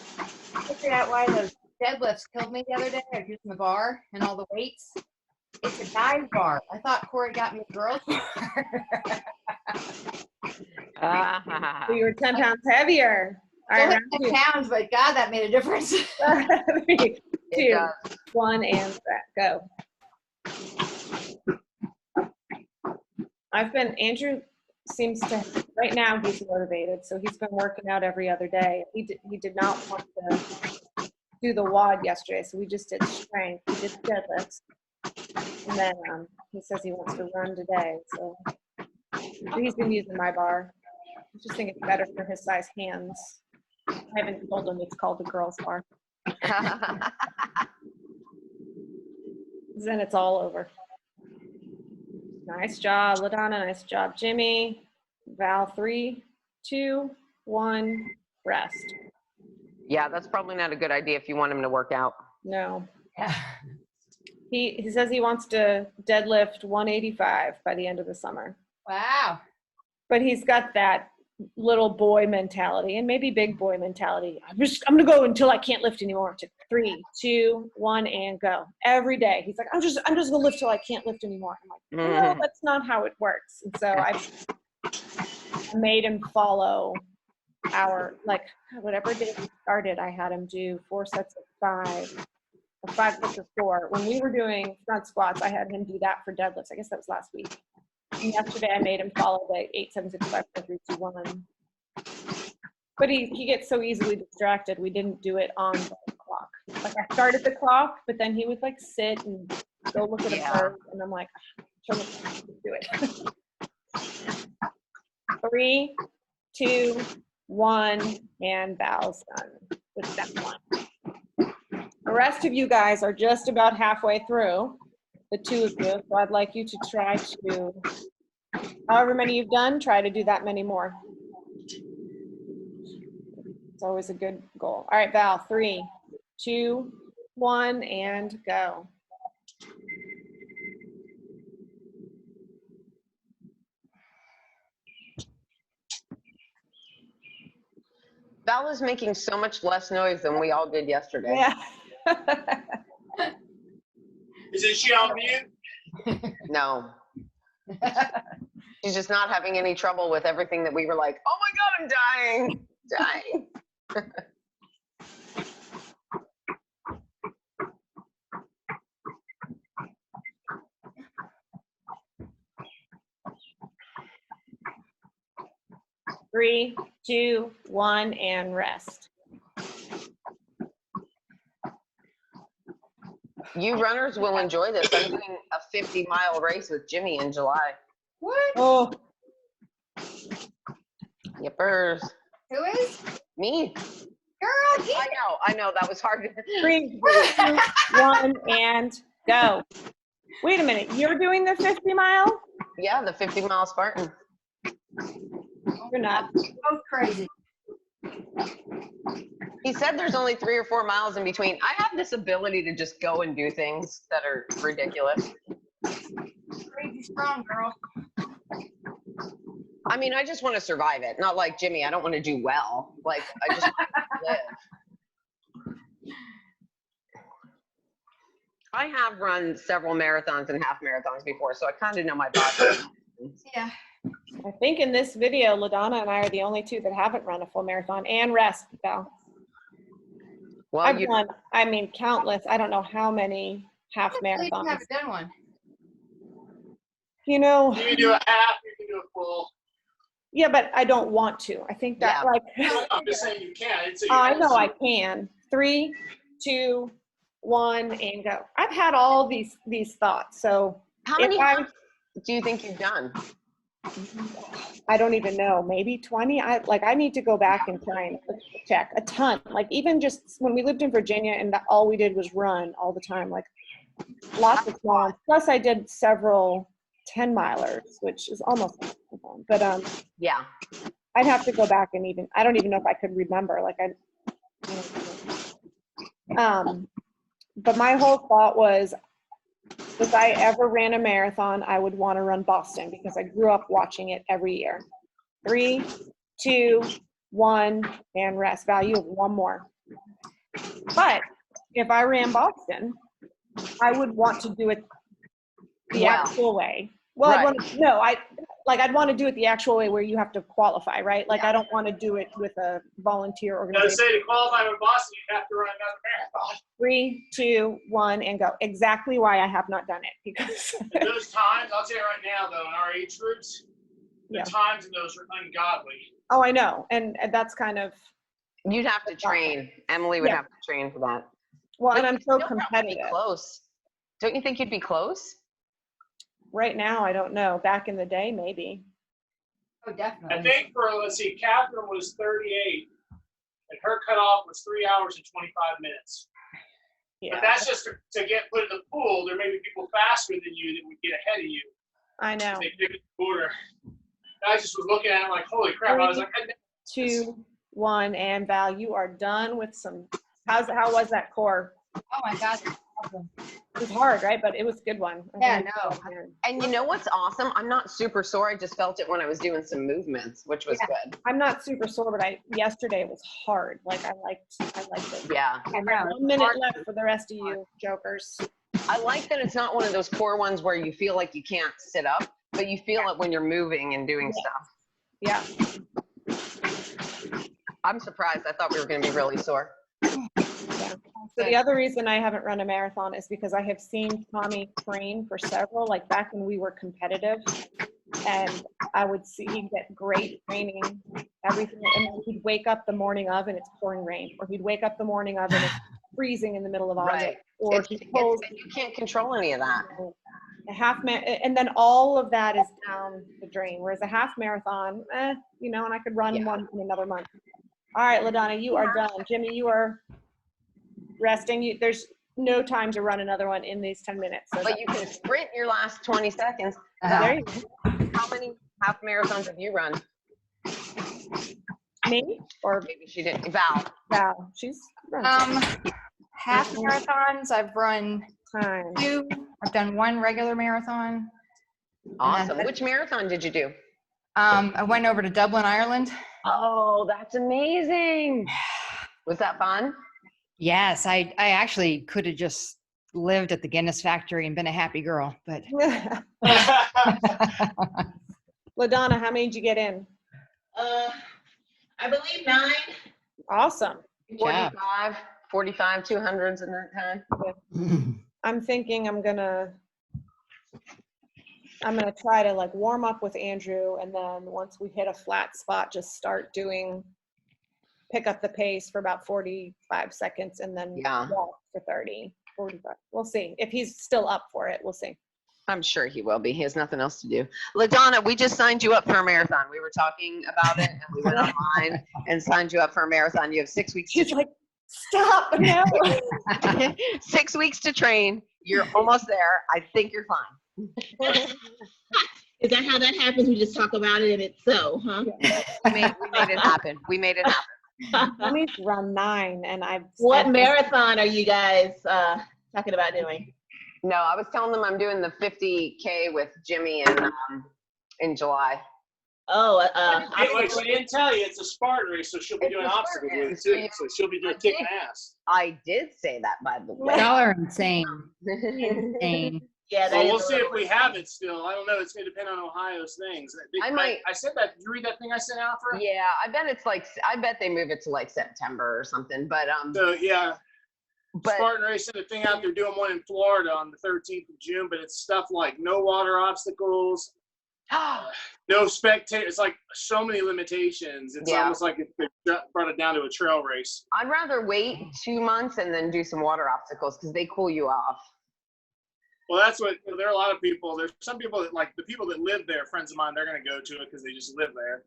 figured out why those deadlifts killed me the other day. I was using the bar and all the weights. It's a guy's bar. I thought Corey got me a girl's bar. So you were 10 pounds heavier. All right, round 2. 10 pounds, but God, that made a difference. 3, It 2, does. 1, and go. Andrew seems to, right now he's motivated, so he's been working out every other day. He did not want to do the WOD yesterday, so we just did strength. We did deadlifts. And then he says he wants to run today, so he's been using my bar. I just think it's better for his size hands. I haven't told him it's called the girl's bar. Then it's all over. Nice job, LaDonna. Nice job, Jimmy. Val, 3, 2, 1, rest. Yeah, that's probably not a good idea if you want him to work out. No. Yeah. He says he wants to deadlift 185 by the end of the summer. Wow. But he's got that little boy mentality and maybe big boy mentality. I'm gonna go until I can't lift anymore. 3, 2, 1, and go. Every day. He's like, I'm just gonna lift till I can't lift anymore. I'm like, no, that's not how it works. And so I made him follow hour, like whatever day we started, I had him do 4 sets of 5, or 5 sets of 4. When we were doing front squats, I had him do that for deadlifts. I guess that was last week. And yesterday I made him follow the 8, 7, 6, 5, 4, 3, 2, 1. But he gets so easily distracted. We didn't do it on the clock. Like I started the clock, but then he would like sit and go look at a bird, and I'm like, show me, do it. 3, 2, 1, and Val's done with step 1. The rest of you guys are just about halfway through, the 2 of you. So I'd like you to try to, however many you've done, try to do that many more. It's always a good goal. All right, Val, 3, 2, 1, and go. Val is making so much less noise than we all did yesterday. Yeah. Isn't she on mute? No. She's just not having any trouble with everything that we were like, oh my God, I'm dying. Three, 2, 1, and rest. You runners will enjoy this. I'm doing a 50-mile race with Jimmy in July. What? Oh, Yippers. Who is? Me. Girl, I know. That was hard. 3, 2, 1, and go. Wait a minute. You're doing the 50-mile? Yeah, the 50-mile Spartan. You're not. both crazy. He said there's only 3 or 4 miles in between. I have this ability to just go and do things that are ridiculous. Crazy strong, girl. I mean, I just want to survive it. Not like Jimmy. I don't want to do well. Like, I just want to live. I have run several marathons and half marathons before, so I kind of know my body. Yeah. I think in this video, LaDonna and I are the only 2 that haven't run a full marathon and rest, Val. Well, I've run, I mean, countless. I don't know how many half You marathons. haven't done one. You know, You can do a half, you can do a full. yeah, but I don't want to. I think that Yeah. like, I'm just saying you can. It's I know I can. 3, 2, 1, and go. I've had all these thoughts. So how if many I- halves do you think you've done? I don't even know, maybe 20. I need to go back and try and check a ton. Like even just when we lived in Virginia and all we did was run all the time, like lots of small ones. Plus I did several 10-milers, which is almost, but Yeah. I'd have to go back and I don't even know if I could remember. Like but my whole thought was, if I ever ran a marathon, I would want to run Boston because I grew up watching it every year. 3, 2, 1, and rest. Value of 1 more. But if I ran Boston, I would want to do it the Wow. actual way. Well, Right. I'd want to do it the actual way where you have to qualify, right? Like Yeah. I don't want to do it with a volunteer I organization. say to qualify for Boston, you have to run another marathon. 3, 2, 1, and go. Exactly why I have not done it because And those times, I'll tell you right now, though, in our age groups, the Yeah. times in those are ungodly. oh, I know, and that's kind of You'd have to train. Emily would Yeah. have to train for that. well, But and I'm you'd so still probably be competitive. close. Don't you think you'd be close? Right now, I don't know. Back in the day, maybe. Oh, I definitely. think let's see, Catherine was 38, and her cutoff was 3 hours and 25 minutes. Yeah, But that's just to get put in the pool. There may be people faster than you that would get ahead of you. I know. They pick the order. I just was looking at it like, holy crap. I was like, 2, 1, and Val, you are done with some. How was that core? Oh my God. that's awesome. It was hard, right? But it was a good one. Yeah, no. And you know what's awesome? I'm not super sore. I just felt it when I was doing some movements, which was good. I'm not super sore, but yesterday was hard. Like I liked it. Yeah. I know. 1 minute left for the rest of you jokers. I like that it's not one of those core ones where you feel like you can't sit up, but you feel it when you're moving and doing stuff. Yeah. I'm surprised. I thought we were going to be really sore. So the other reason I haven't run a marathon is because I have seen Tommy train for several, like back when we were competitive, and I would see he'd get great training, everything, and then he'd wake up the morning of and it's pouring rain, or he'd wake up the morning of and it's freezing in the middle of August, Right. or he pulls You can't control any of that. a half and then all of that is down the drain. Whereas a half marathon, you know, and I could run one in another month. All right, LaDonna, you are done. Jimmy, you are resting. There's no time to run another one in these 10 minutes. So But you can sprint your last 20 seconds. there you go. How many half marathons have you run? Me or Maybe she didn't. Val. Val? She's run Half marathons, I've run time. 2. I've done 1 regular marathon. Awesome. Which marathon did you do? I went over to Dublin, Ireland. Oh, that's amazing. Was that fun? Yes, I actually could have just lived at the Guinness factory and been a happy girl, but LaDonna, how many did you get in? I believe 9. Awesome. 45, 200s in that time. I'm thinking I'm gonna try to like warm up with Andrew, and then once we hit a flat spot, just start pick up the pace for about 45 seconds and then walk for 30, 45. We'll see. If he's still up for it, we'll see. I'm sure he will be. He has nothing else to do. LaDonna, we just signed you up for a marathon. We were talking about it, and we went online and signed you up for a marathon. You have 6 weeks. She's like, stop now. 6 weeks to train. You're almost there. I think you're fine. Is that how that happens? We just talk about it and it's so, huh? We made it happen. We made it happen. Let me run 9, and What marathon are you guys talking about doing? No, I was telling them I'm doing the 50K with Jimmy in July. Oh, Wait, she didn't tell you it's a Spartan race, so she'll be doing obstacles with it too. So she'll be doing kicking ass. I did say that, by the way. y'all are insane. Insane. yeah, Well, we'll see if we have it still. I don't know. It's going to depend on Ohio's things. I said that. Did you read that thing I sent out for? Yeah, I bet they move it to like September or something. But So yeah, but Spartan racing the thing out there doing one in Florida on the 13th of June, but it's stuff like no water obstacles, no spectator. It's like so many limitations. It's almost like they brought it down to a trail race. I'd rather wait 2 months and then do some water obstacles because they cool you off. Well, that's what there are a lot of people. There's some people that like the people that live there, friends of mine, they're going to go to it because they just live there.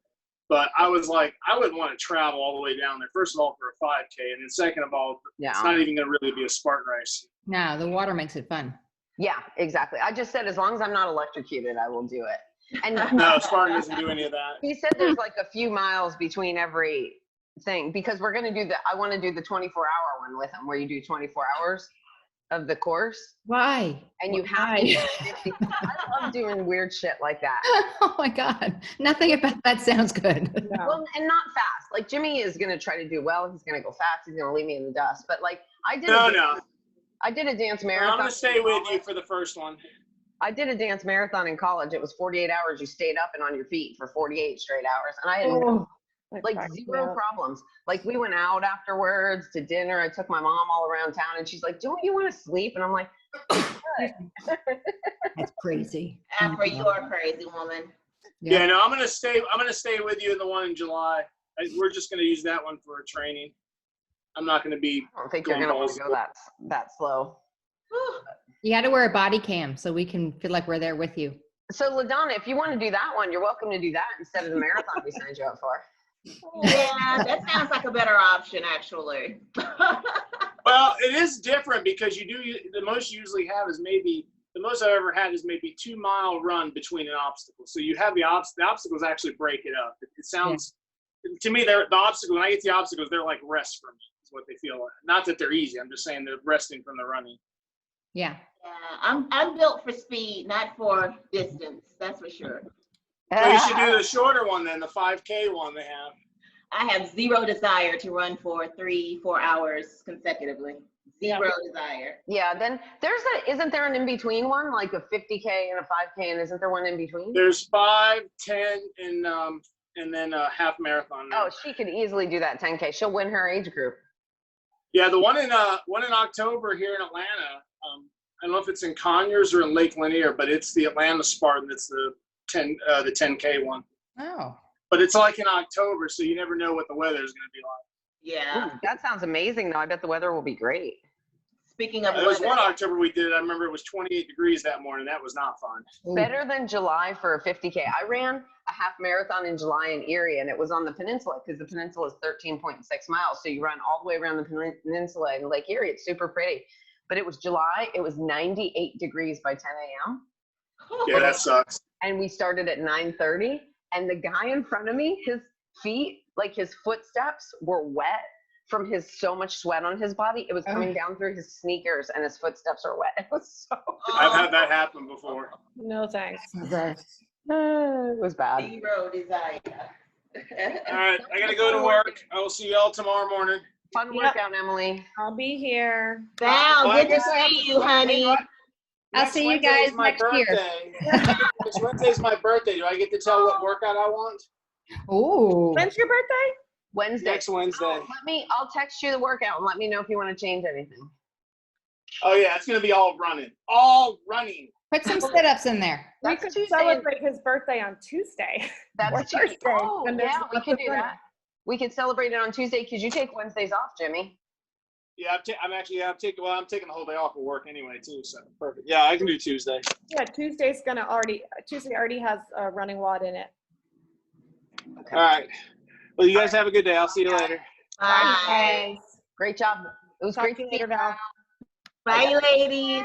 But I was like, I wouldn't want to travel all the way down there. First of all, for a 5K, and then second of all, it's not even going to really be a Spartan race. No, the water makes it fun. Yeah, exactly. I just said as long as I'm not electrocuted, I will do it. And No, Spartan doesn't do any of that. he said there's like a few miles between every thing because we're going to do I want to do the 24-hour one with him where you do 24 hours of the course. Why? And you have to do 50. I love doing weird shit like that. Oh my God. Nothing about that sounds good. No. Well, and not fast. Like Jimmy is going to try to do well. He's going to go fast. He's going to leave me in the dust. But like I did I did a dance marathon. I'm going to stay with you for the first one. I did a dance marathon in college. It was 48 hours. You stayed up and on your feet for 48 straight hours. And I had like zero problems. Like we went out afterwards to dinner. I took my mom all around town and she's like, don't you want to sleep? And I'm like, That's crazy. After you're a crazy woman. Yeah, no, I'm going to stay with you in the one in July. We're just going to use that one for training. I'm not going to be. I don't think you're going to want to go that slow. You got to wear a body cam so we can feel like we're there with you. So LaDonna, if you want to do that one, you're welcome to do that instead of the marathon we signed you up for. Yeah, that sounds like a better option, actually. Well, it is different because the most you usually have is maybe, the most I've ever had is maybe 2 mile run between an obstacle. So you have the obstacles actually break it up. It sounds, to me, the obstacles, when I get the obstacles, they're like rest for me, is what they feel like. Not that they're easy. I'm just saying they're resting from the running. Yeah. Yeah, I'm built for speed, not for distance. That's for sure. So you should do the shorter one then, the 5K one they have. I have zero desire to run for 3-4 hours consecutively. Zero desire. Yeah, then isn't there an in-between one, like a 50K and a 5K, and isn't there one in between? There's 5, 10, and and then a half marathon. Oh, she could easily do that 10K. She'll win her age group. Yeah, the one in October here in Atlanta. I don't know if it's in Conyers or in Lake Lanier, but it's the Atlanta Spartan. It's the 10K one. Oh. But it's like in October, so you never know what the weather is going to be like. Yeah. Ooh, that sounds amazing, though. I bet the weather will be great. Speaking of There was weather, one October we did it. I remember it was 28 degrees that morning. That was not fun. Ooh. Better than July for a 50K. I ran a half marathon in July in Erie, and it was on the peninsula because the peninsula is 13.6 miles. So you run all the way around the peninsula in Lake Erie. It's super pretty. But it was July. It was 98 degrees by 10 a.m. Yeah, that sucks. And we started at 9:30. And the guy in front of me, his feet, like his footsteps were wet from so much sweat on his body. It was coming down through his sneakers and his footsteps are wet. It was so I've had that happen before. No thanks. it was bad. zero desire. All right, I got to go to work. I will see y'all tomorrow morning. Fun Yep. workout, Emily. I'll be here. Val, Well, I good to guess I have see you, honey. I'll Next see you Wednesday is guys my next year. birthday. Next Wednesday's my birthday. Do I get to tell what workout I want? Ooh. When's your birthday? Wednesday. Next Wednesday. Oh, I'll text you the workout and let me know if you want to change anything. Oh yeah, it's gonna be all running. All running. Put some sit-ups in there. We That's could Tuesday. celebrate his birthday on Tuesday. That's or Tuesday. Thursday. Oh, when there's yeah, we lots could of do running. that. We could celebrate it on Tuesday because you take Wednesdays off, Jimmy. Yeah, I'm taking the whole day off of work anyway too. So perfect. Yeah, I can do Tuesday. Yeah, Tuesday already has a running wad in it. Okay. All right. Well, you guys have a good day. I'll see you later. Bye. Thanks. Great job. It was Talk great to you to see later, you. Val. Bye, ladies.